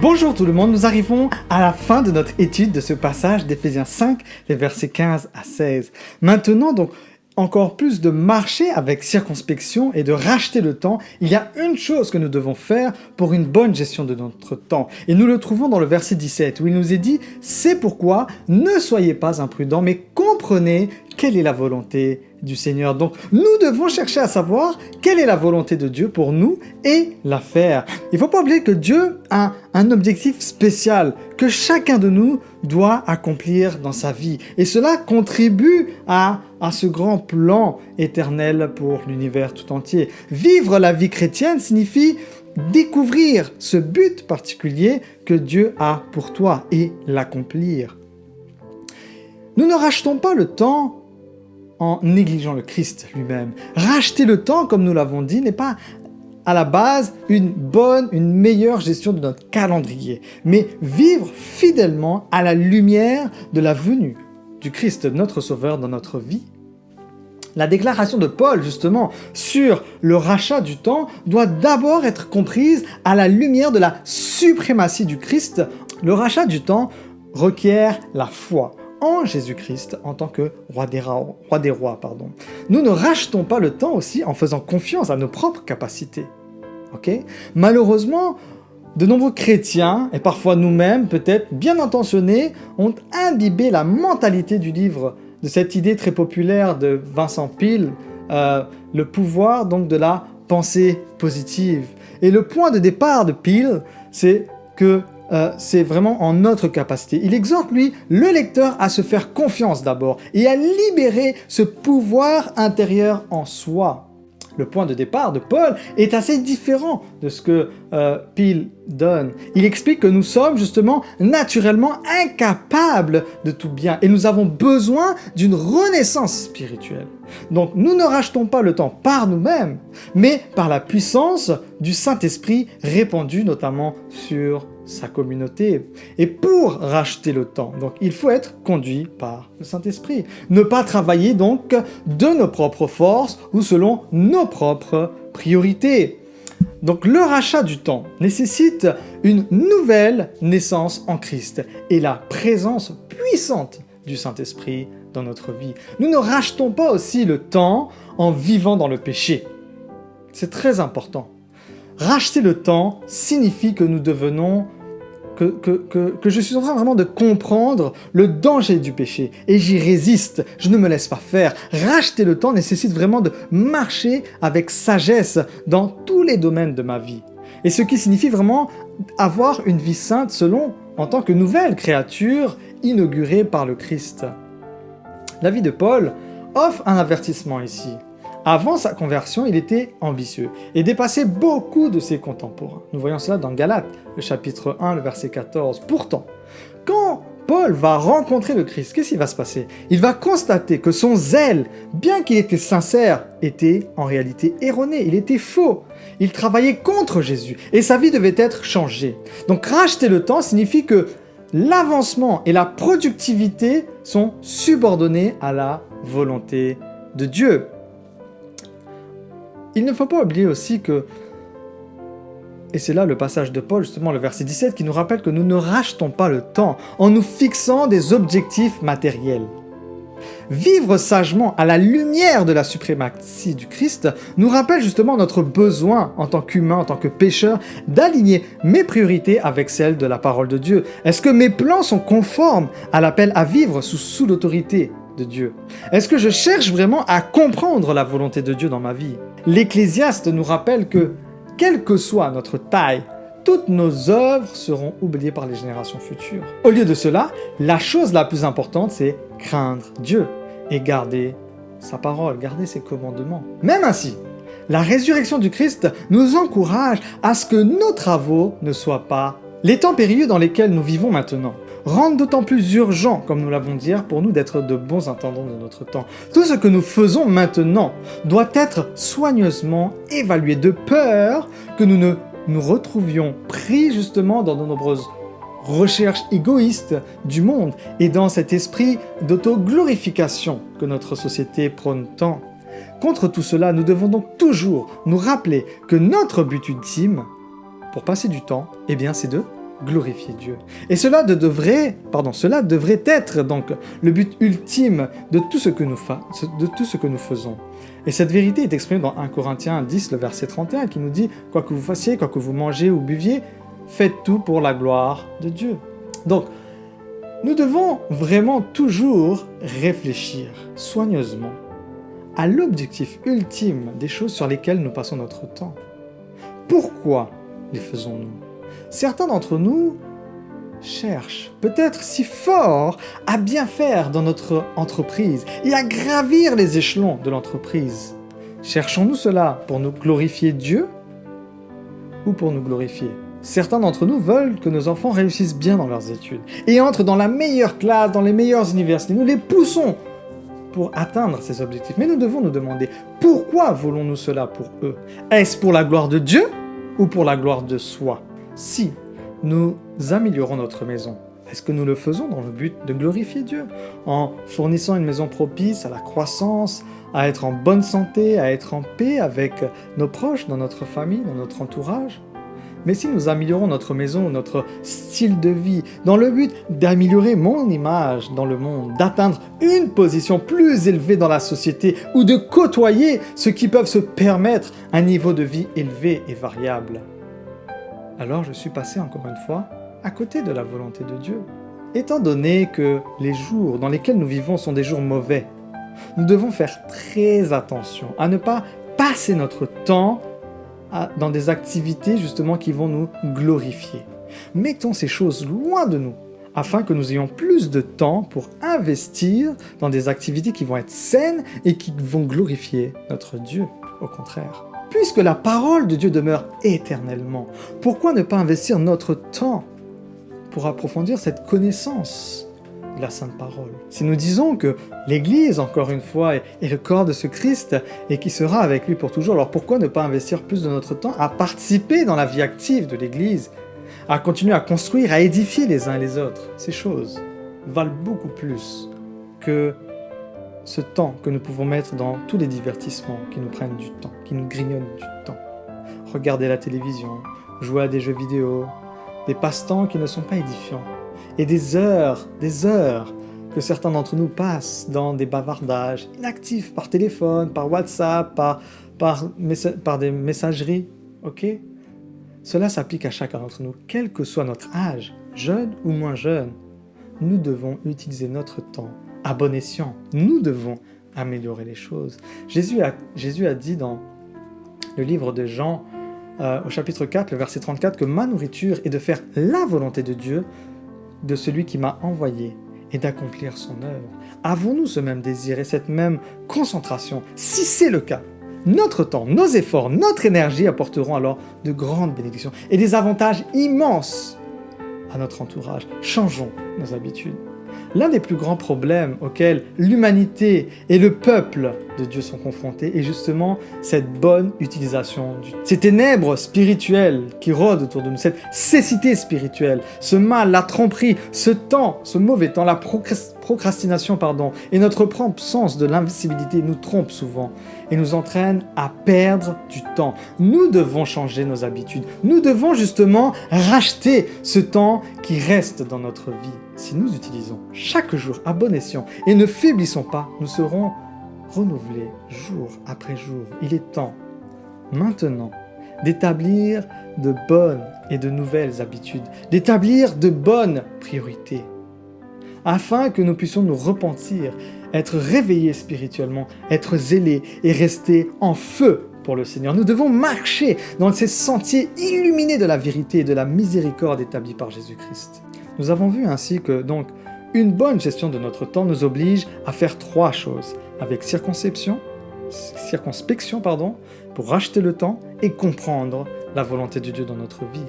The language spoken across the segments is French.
Bonjour tout le monde, nous arrivons à la fin de notre étude de ce passage d'Éphésiens 5, les versets 15 à 16. Maintenant donc, encore plus de marcher avec circonspection et de racheter le temps, il y a une chose que nous devons faire pour une bonne gestion de notre temps. Et nous le trouvons dans le verset 17 où il nous est dit « C'est pourquoi ne soyez pas imprudents, mais comprenez quelle est la volonté du Seigneur. » Donc nous devons chercher à savoir quelle est la volonté de Dieu pour nous et la faire. Il ne faut pas oublier que Dieu a un objectif spécial que chacun de nous doit accomplir dans sa vie. Et cela contribue à ce grand plan éternel pour l'univers tout entier. Vivre la vie chrétienne signifie découvrir ce but particulier que Dieu a pour toi et l'accomplir. Nous ne rachetons pas le temps en négligeant le Christ lui-même. Racheter le temps, comme nous l'avons dit, n'est pas à la base une meilleure gestion de notre calendrier, mais vivre fidèlement à la lumière de la venue du Christ, notre Sauveur, dans notre vie. La déclaration de Paul, justement, sur le rachat du temps, doit d'abord être comprise à la lumière de la suprématie du Christ. Le rachat du temps requiert la foi en Jésus-Christ en tant que roi des rois. Nous ne rachetons pas le temps aussi en faisant confiance à nos propres capacités. Malheureusement, de nombreux chrétiens, et parfois nous-mêmes, peut-être bien intentionnés, ont imbibé la mentalité du livre, de cette idée très populaire de Vincent Peale, le pouvoir donc de la pensée positive. Et le point de départ de Peale, c'est que c'est vraiment en notre capacité. Il exhorte, lui, le lecteur à se faire confiance d'abord et à libérer ce pouvoir intérieur en soi. Le point de départ de Paul est assez différent de ce que Peale donne. Il explique que nous sommes justement naturellement incapables de tout bien et nous avons besoin d'une renaissance spirituelle. Donc nous ne rachetons pas le temps par nous-mêmes, mais par la puissance du Saint-Esprit répandu notamment sur sa communauté. Et pour racheter le temps, donc, il faut être conduit par le Saint-Esprit. Ne pas travailler donc de nos propres forces ou selon nos propres priorités. Donc le rachat du temps nécessite une nouvelle naissance en Christ et la présence puissante du Saint-Esprit dans notre vie. Nous ne rachetons pas aussi le temps en vivant dans le péché. C'est très important. Racheter le temps signifie que nous devenons que je suis en train vraiment de comprendre le danger du péché et j'y résiste, je ne me laisse pas faire. Racheter le temps nécessite vraiment de marcher avec sagesse dans tous les domaines de ma vie. Et ce qui signifie vraiment avoir une vie sainte en tant que nouvelle créature inaugurée par le Christ. La vie de Paul offre un avertissement ici. Avant sa conversion, il était ambitieux et dépassait beaucoup de ses contemporains. Nous voyons cela dans Galates, le chapitre 1, le verset 14. Pourtant, quand Paul va rencontrer le Christ, qu'est-ce qui va se passer? Il va constater que son zèle, bien qu'il était sincère, était en réalité erroné, il était faux. Il travaillait contre Jésus et sa vie devait être changée. Donc racheter le temps signifie que l'avancement et la productivité sont subordonnés à la volonté de Dieu. Il ne faut pas oublier aussi que, et c'est là le passage de Paul, justement le verset 17, qui nous rappelle que nous ne rachetons pas le temps en nous fixant des objectifs matériels. Vivre sagement à la lumière de la suprématie du Christ nous rappelle justement notre besoin en tant qu'humain, en tant que pécheur, d'aligner mes priorités avec celles de la parole de Dieu. Est-ce que mes plans sont conformes à l'appel à vivre sous l'autorité de Dieu? Est-ce que je cherche vraiment à comprendre la volonté de Dieu dans ma vie? L'Ecclésiaste nous rappelle que, quelle que soit notre taille, toutes nos œuvres seront oubliées par les générations futures. Au lieu de cela, la chose la plus importante, c'est craindre Dieu et garder sa parole, garder ses commandements. Même ainsi, la résurrection du Christ nous encourage à ce que nos travaux ne soient pas les temps périlleux dans lesquels nous vivons maintenant. Rendent d'autant plus urgent, comme nous l'avons dit, pour nous d'être de bons intendants de notre temps. Tout ce que nous faisons maintenant doit être soigneusement évalué de peur que nous ne nous retrouvions pris justement dans de nombreuses recherches égoïstes du monde et dans cet esprit d'autoglorification que notre société prône tant. Contre tout cela, nous devons donc toujours nous rappeler que notre but ultime, pour passer du temps, eh bien c'est de glorifier Dieu. Et cela devrait être donc le but ultime de tout ce que nous faisons. Et cette vérité est exprimée dans 1 Corinthiens 10, le verset 31, qui nous dit « Quoi que vous fassiez, quoi que vous mangez ou buviez, faites tout pour la gloire de Dieu. » Donc, nous devons vraiment toujours réfléchir soigneusement à l'objectif ultime des choses sur lesquelles nous passons notre temps. Pourquoi les faisons-nous ? Certains d'entre nous cherchent peut-être si fort à bien faire dans notre entreprise et à gravir les échelons de l'entreprise. Cherchons-nous cela pour nous glorifier Dieu ou pour nous glorifier ? Certains d'entre nous veulent que nos enfants réussissent bien dans leurs études et entrent dans la meilleure classe, dans les meilleures universités. Nous les poussons pour atteindre ces objectifs. Mais nous devons nous demander, pourquoi voulons-nous cela pour eux ? Est-ce pour la gloire de Dieu ou pour la gloire de soi ? Si nous améliorons notre maison, est-ce que nous le faisons dans le but de glorifier Dieu, en fournissant une maison propice à la croissance, à être en bonne santé, à être en paix avec nos proches, dans notre famille, dans notre entourage ? Mais si nous améliorons notre maison, notre style de vie, dans le but d'améliorer mon image dans le monde, d'atteindre une position plus élevée dans la société ou de côtoyer ceux qui peuvent se permettre un niveau de vie élevé et variable, alors je suis passé encore une fois à côté de la volonté de Dieu. Étant donné que les jours dans lesquels nous vivons sont des jours mauvais, nous devons faire très attention à ne pas passer notre temps dans des activités justement qui vont nous glorifier. Mettons ces choses loin de nous afin que nous ayons plus de temps pour investir dans des activités qui vont être saines et qui vont glorifier notre Dieu, au contraire. Puisque la parole de Dieu demeure éternellement, pourquoi ne pas investir notre temps pour approfondir cette connaissance de la Sainte Parole ? Si nous disons que l'Église, encore une fois, est le corps de ce Christ et qui sera avec lui pour toujours, alors pourquoi ne pas investir plus de notre temps à participer dans la vie active de l'Église, à continuer à construire, à édifier les uns et les autres ? Ces choses valent beaucoup plus que ce temps que nous pouvons mettre dans tous les divertissements qui nous prennent du temps, qui nous grignonnent du temps. Regarder la télévision, jouer à des jeux vidéo, des passe-temps qui ne sont pas édifiants. Et des heures que certains d'entre nous passent dans des bavardages inactifs par téléphone, par WhatsApp, par des messageries, ok ? Cela s'applique à chacun d'entre nous, quel que soit notre âge, jeune ou moins jeune. Nous devons utiliser notre temps à bon escient. Nous devons améliorer les choses. Jésus a dit dans le livre de Jean, au chapitre 4, le verset 34, que ma nourriture est de faire la volonté de Dieu, de celui qui m'a envoyé, et d'accomplir son œuvre. Avons-nous ce même désir et cette même concentration ? Si c'est le cas, notre temps, nos efforts, notre énergie apporteront alors de grandes bénédictions et des avantages immenses à notre entourage. Changeons nos habitudes. L'un des plus grands problèmes auxquels l'humanité et le peuple de Dieu sont confrontés est justement cette bonne utilisation du temps. Ces ténèbres spirituelles qui rôdent autour de nous, cette cécité spirituelle, ce mal, la tromperie, ce temps, ce mauvais temps, la procrastination, et notre propre sens de l'invincibilité nous trompent souvent et nous entraînent à perdre du temps. Nous devons changer nos habitudes. Nous devons justement racheter ce temps qui reste dans notre vie. Si nous utilisons chaque jour à bon escient et ne faiblissons pas, nous serons renouvelés jour après jour. Il est temps, maintenant, d'établir de bonnes et de nouvelles habitudes, d'établir de bonnes priorités, afin que nous puissions nous repentir, être réveillés spirituellement, être zélés et rester en feu pour le Seigneur. Nous devons marcher dans ces sentiers illuminés de la vérité et de la miséricorde établis par Jésus-Christ. Nous avons vu ainsi que, donc, une bonne gestion de notre temps nous oblige à faire 3 choses, avec circonspection, pour racheter le temps et comprendre la volonté de Dieu dans notre vie.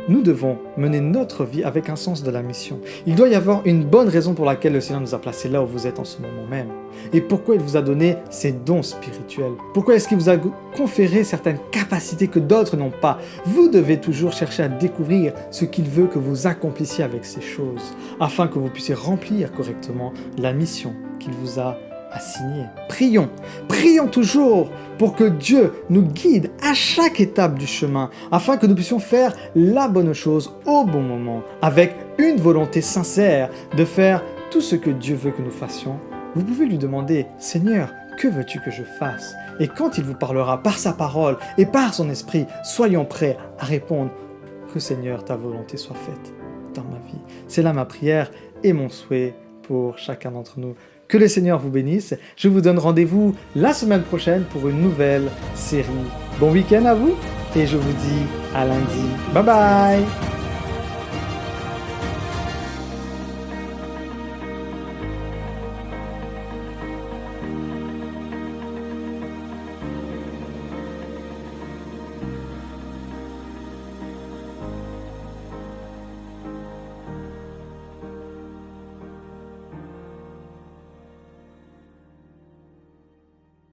Nous devons mener notre vie avec un sens de la mission. Il doit y avoir une bonne raison pour laquelle le Seigneur nous a placés là où vous êtes en ce moment même. Et pourquoi il vous a donné ces dons spirituels. Pourquoi est-ce qu'il vous a conféré certaines capacités que d'autres n'ont pas. Vous devez toujours chercher à découvrir ce qu'il veut que vous accomplissiez avec ces choses, afin que vous puissiez remplir correctement la mission qu'il vous a à signer. Prions, prions toujours pour que Dieu nous guide à chaque étape du chemin, afin que nous puissions faire la bonne chose au bon moment, avec une volonté sincère de faire tout ce que Dieu veut que nous fassions. Vous pouvez lui demander, Seigneur, que veux-tu que je fasse? Et quand il vous parlera par sa parole et par son esprit, soyons prêts à répondre que Seigneur, ta volonté soit faite dans ma vie. C'est là ma prière et mon souhait pour chacun d'entre nous. Que le Seigneur vous bénisse. Je vous donne rendez-vous la semaine prochaine pour une nouvelle série. Bon week-end à vous et je vous dis à lundi. Bye bye!